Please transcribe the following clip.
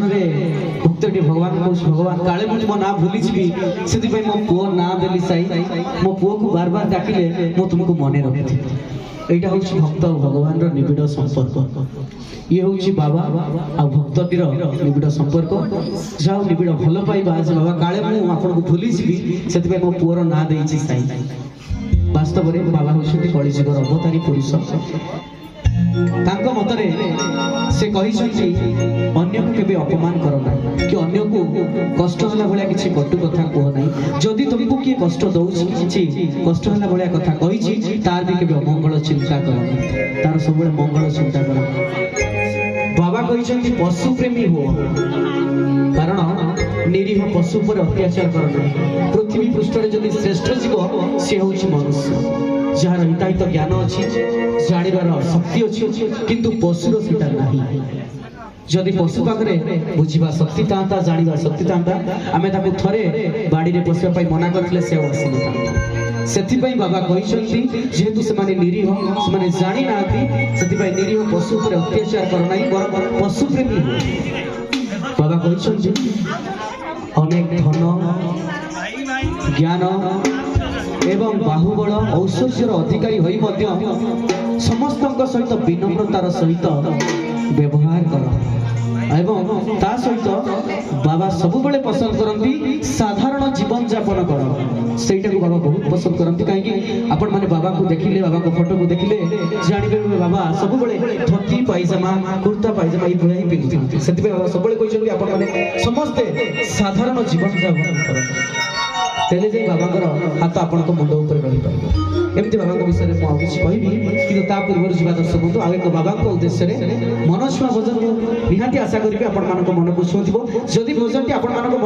रे भक्तटी भगवान को भगवान काले मु तुम ना भूली जी से मो पुओ ना देली साई मो पुओ को बार बार डाकिले मो तुमको मने रखी एटा हूँ भक्त भगवान निबिड़ संपर्क ये हूँ बाबा आ भक्तर निबिड़ संपर्क जहाँ निबिड़ भल पाइबा आज बाबा काले मु आपन को भूली जी से मो पुओर ना देइछि साई वास्तव में बाबा हूँ कलिजुगर अवतारी पुरुष तांको मतरे से कहिसंती अन्य को केबे अपमान करो ना कि अन्य को कष्ट होला भलिया किछि कटु कथा कहो नाही जदि तुमको किए कष्ट दउछि किछि कष्ट होला भलिया कथा कहिछि तार भी केबे अमंगल चिंता करो तार सब मंगल चिंता करो बाबा कहिसंती पशु प्रेमी हो कारण निरीह पशु पर अत्याचार करो ना पृथ्वी पृष्ठ रे जदि श्रेष्ठ जीव से होछि मनुष्य जार हिताहित ज्ञान अच्छी जानिबार शक्ति अच्छी किंतु पशुर सीता नहीं जदि पशु पाखे बुझा शक्ति था जाना शक्ति था आम थरे बाड़ी में पशिया मना करते से आसी से बाबा कहते जेहेतु से निरीह से जानी ना से निरीह पशु पर अत्याचार करना पशु प्रेमी हो बाबा कहते अनेक धन ज्ञान एवं बाहुबल औश्वर्यर अधिकारी होई मध्य समस्त सहित विनम्रतार सहित व्यवहार कर एवं ता सहित बाबा सबुबले पसंद करती साधारण जीवन यापन कर सेटा को बाबा बहुत पसंद करती कहीं आपण माने बाबा को देखिले बाबा को फोटो को देखिले जानिबे बाबा सबुबले धोती पायजामा कुर्ता पायजामा ई भले ही पिंधुथि सेति बाबा सबुबले कहछन्ती आपण माने समस्त साधारण जीवन यापन कर तेले जे बाबांकर हाथ आपण को मुंड ऊपर रही पाइबो एमती बाबांक विषय में आ किछ कहबी कि ता पूर्व जीवा दर्शक बंधु आ एक बाबांक उद्देश्य रे मनस्वा भजन निहाती आशा करिबे आपण मान को मन को छुथिबो जदि भजनटी आपण मान को